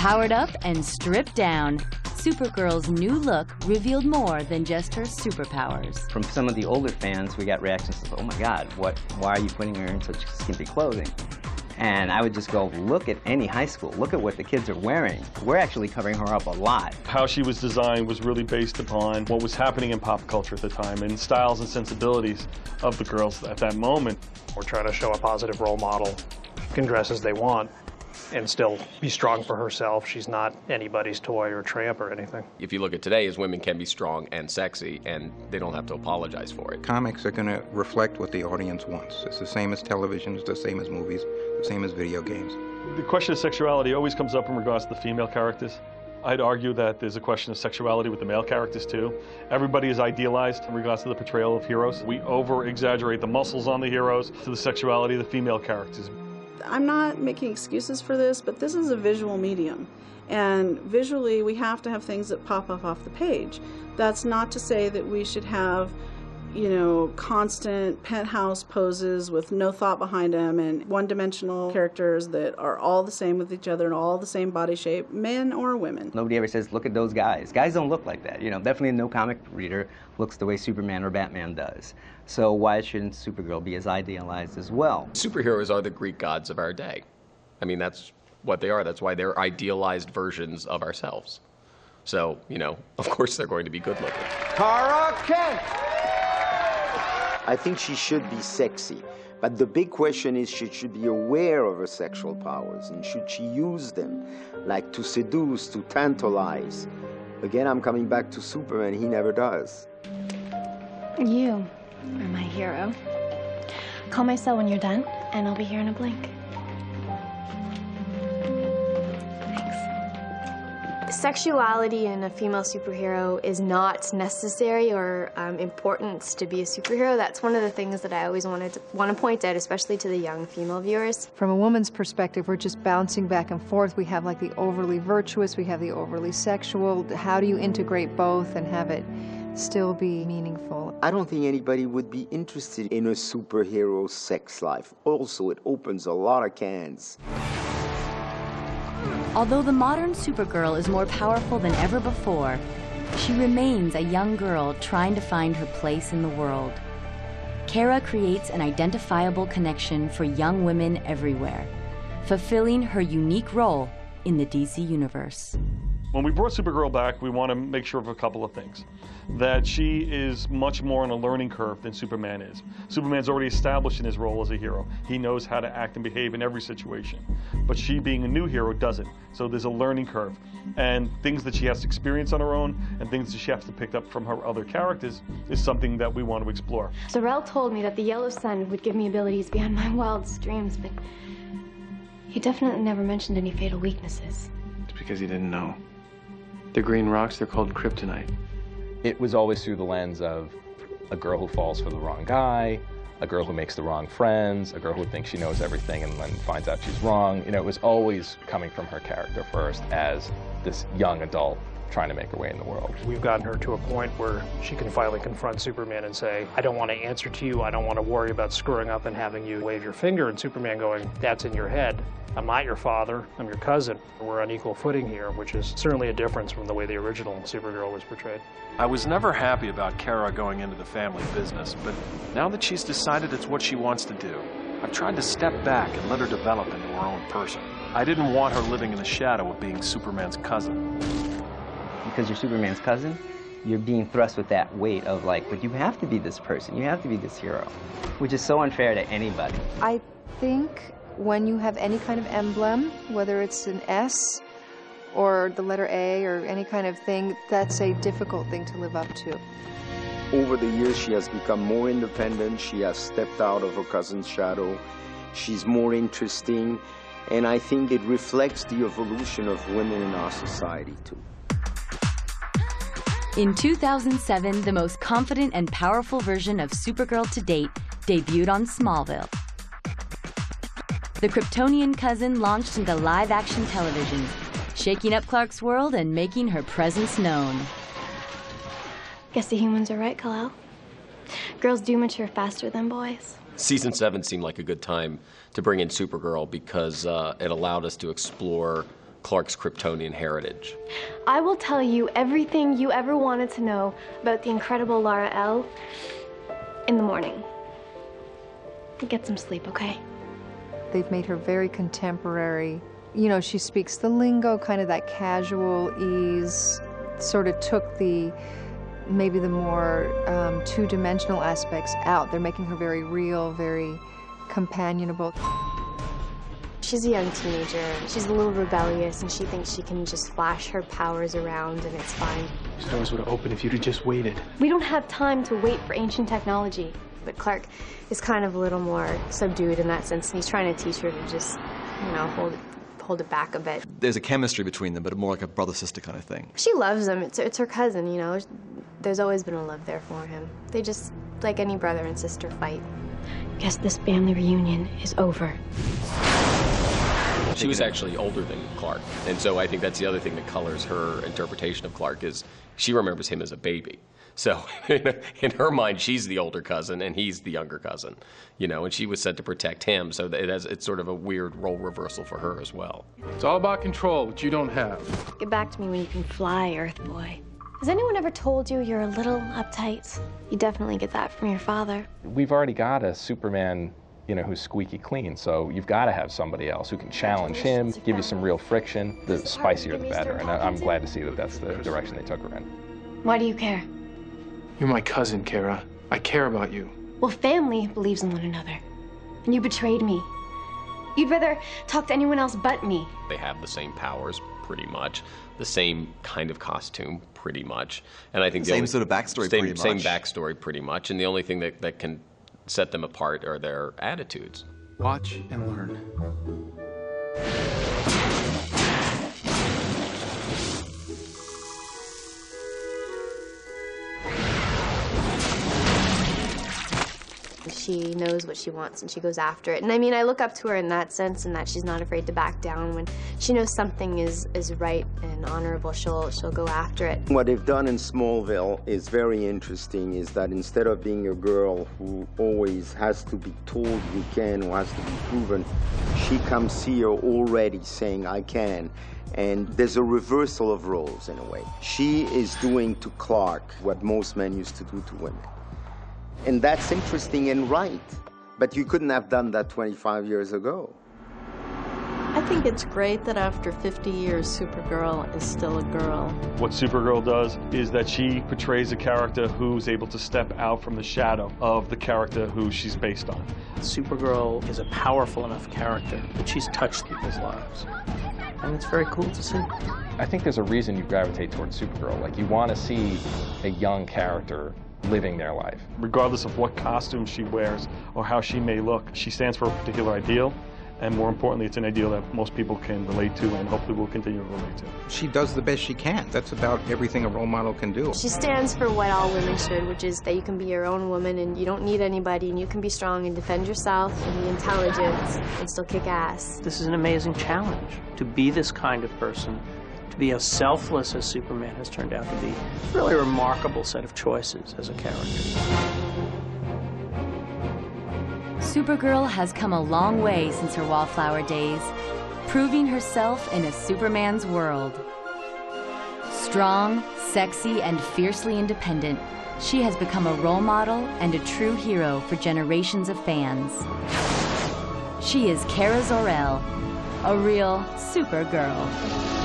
Powered up and stripped down, Supergirl's new look revealed more than just her superpowers. From some of the older fans, we got reactions of, oh my God, why are you putting her in such skimpy clothing? And I would just go, look at any high school, look at what the kids are wearing. We're actually covering her up a lot. How she was designed was really based upon what was happening in pop culture at the time and styles and sensibilities of the girls at that moment. We're trying to show a positive role model, can dress as they want, and still be strong for herself. She's not anybody's toy or tramp or anything. If you look at today, as women can be strong and sexy, and they don't have to apologize for it. Comics are going to reflect what the audience wants. It's the same as television, it's the same as movies, the same as video games. The question of sexuality always comes up in regards to the female characters. I'd argue that there's a question of sexuality with the male characters too. Everybody is idealized in regards to the portrayal of heroes. We over-exaggerate the muscles on the heroes to the sexuality of the female characters. I'm not making excuses for this, but this is a visual medium. And visually, we have to have things that pop up off the page. That's not to say that we should have, you know, constant penthouse poses with no thought behind them and one-dimensional characters that are all the same with each other and all the same body shape, men or women. Nobody ever says, look at those guys. Guys don't look like that. You know, definitely no comic reader looks the way Superman or Batman does. So why shouldn't Supergirl be as idealized as well? Superheroes are the Greek gods of our day. I mean, that's what they are. That's why they're idealized versions of ourselves. So, you know, of course they're going to be good looking. Kara Kent! I think she should be sexy, but the big question is she should be aware of her sexual powers, and should she use them, like to seduce, to tantalize. Again, I'm coming back to Superman, he never does. You are my hero. Call my cell when you're done, and I'll be here in a blink. Sexuality in a female superhero is not necessary or important to be a superhero. That's one of the things that I always want to point out, especially to the young female viewers. From a woman's perspective, we're just bouncing back and forth. We have like the overly virtuous, we have the overly sexual. How do you integrate both and have it still be meaningful? I don't think anybody would be interested in a superhero sex life. Also, it opens a lot of cans. Although the modern Supergirl is more powerful than ever before, she remains a young girl trying to find her place in the world. Kara creates an identifiable connection for young women everywhere, fulfilling her unique role in the DC Universe. When we brought Supergirl back, we want to make sure of a couple of things. That she is much more on a learning curve than Superman is. Superman's already established in his role as a hero. He knows how to act and behave in every situation. But she, being a new hero, doesn't. So there's a learning curve. And things that she has to experience on her own and things that she has to pick up from her other characters is something that we want to explore. Zor-el told me that the yellow sun would give me abilities beyond my wildest dreams, but he definitely never mentioned any fatal weaknesses. It's because he didn't know. The green rocks, they're called kryptonite. It was always through the lens of a girl who falls for the wrong guy, a girl who makes the wrong friends, a girl who thinks she knows everything and then finds out she's wrong. You know, it was always coming from her character first as this young adult trying to make her way in the world. We've gotten her to a point where she can finally confront Superman and say, I don't want to answer to you, I don't want to worry about screwing up and having you wave your finger, and Superman going, that's in your head. I'm not your father, I'm your cousin. We're on equal footing here, which is certainly a difference from the way the original Supergirl was portrayed. I was never happy about Kara going into the family business, but now that she's decided it's what she wants to do, I've tried to step back and let her develop into her own person. I didn't want her living in the shadow of being Superman's cousin. Because you're Superman's cousin, you're being thrust with that weight of like, but you have to be this person, you have to be this hero, which is so unfair to anybody. I think when you have any kind of emblem, whether it's an S or the letter A or any kind of thing, that's a difficult thing to live up to. Over the years, she has become more independent. She has stepped out of her cousin's shadow. She's more interesting. And I think it reflects the evolution of women in our society, too. In 2007, the most confident and powerful version of Supergirl to date debuted on Smallville. The Kryptonian cousin launched into live-action television, shaking up Clark's world and making her presence known. Guess the humans are right, Kal-El. Girls do mature faster than boys. Season 7 seemed like a good time to bring in Supergirl because it allowed us to explore Clark's Kryptonian heritage. I will tell you everything you ever wanted to know about the incredible Kara Zor-el in the morning. Get some sleep, okay? They've made her very contemporary. You know, she speaks the lingo, kind of that casual ease, sort of took the, maybe the more two-dimensional aspects out. They're making her very real, very companionable. She's a young teenager. She's a little rebellious, and she thinks she can just flash her powers around and it's fine. These doors would have opened if you'd have just waited. We don't have time to wait for ancient technology. But Clark is kind of a little more subdued in that sense, and he's trying to teach her to just, you know, hold it back a bit. There's a chemistry between them, but more like a brother-sister kind of thing. She loves him. It's her cousin, you know. There's always been a love there for him. They just, like any brother and sister, fight. Guess this family reunion is over. She was actually older than Clark, and so I think that's the other thing that colors her interpretation of Clark is she remembers him as a baby. So in her mind, she's the older cousin and he's the younger cousin, you know, and she was sent to protect him, so it's sort of a weird role reversal for her as well. It's all about control, which you don't have. Get back to me when you can fly, Earth Boy. Has anyone ever told you you're a little uptight? You definitely get that from your father. We've already got a Superman, you know, who's squeaky clean, so you've got to have somebody else who can challenge him, give you some real friction. The spicier, the better, and I'm glad to see that that's the direction they took her in. Why do you care? You're my cousin, Kara. I care about you. Well, family believes in one another, and you betrayed me. You'd rather talk to anyone else but me. They have the same powers, pretty much, the same kind of costume, pretty much, and I think the same sort of backstory, pretty much. Same backstory, pretty much, and the only thing that can set them apart are their attitudes. Watch and learn. She knows what she wants and she goes after it. And I mean, I look up to her in that sense, and that she's not afraid to back down. When she knows something is right and honorable, she'll go after it. What they've done in Smallville is very interesting, is that instead of being a girl who always has to be told you can, who has to be proven, she comes here already saying, I can. And there's a reversal of roles in a way. She is doing to Clark what most men used to do to women. And that's interesting and right, but you couldn't have done that 25 years ago. I think it's great that after 50 years, Supergirl is still a girl. What Supergirl does is that she portrays a character who's able to step out from the shadow of the character who she's based on. Supergirl is a powerful enough character that she's touched people's lives. And it's very cool to see. I think there's a reason you gravitate towards Supergirl. Like, you want to see a young character living their life. Regardless of what costume she wears or how she may look, she stands for a particular ideal, and more importantly, it's an ideal that most people can relate to and hopefully will continue to relate to. She does the best she can. That's about everything a role model can do. She stands for what all women should, which is that you can be your own woman and you don't need anybody, and you can be strong and defend yourself and be intelligent and still kick ass. This is an amazing challenge, to be this kind of person, to be as selfless as Superman has turned out to be. It's a really remarkable set of choices as a character. Supergirl has come a long way since her Wallflower days, proving herself in a Superman's world. Strong, sexy, and fiercely independent, she has become a role model and a true hero for generations of fans. She is Kara Zor-el, a real Supergirl.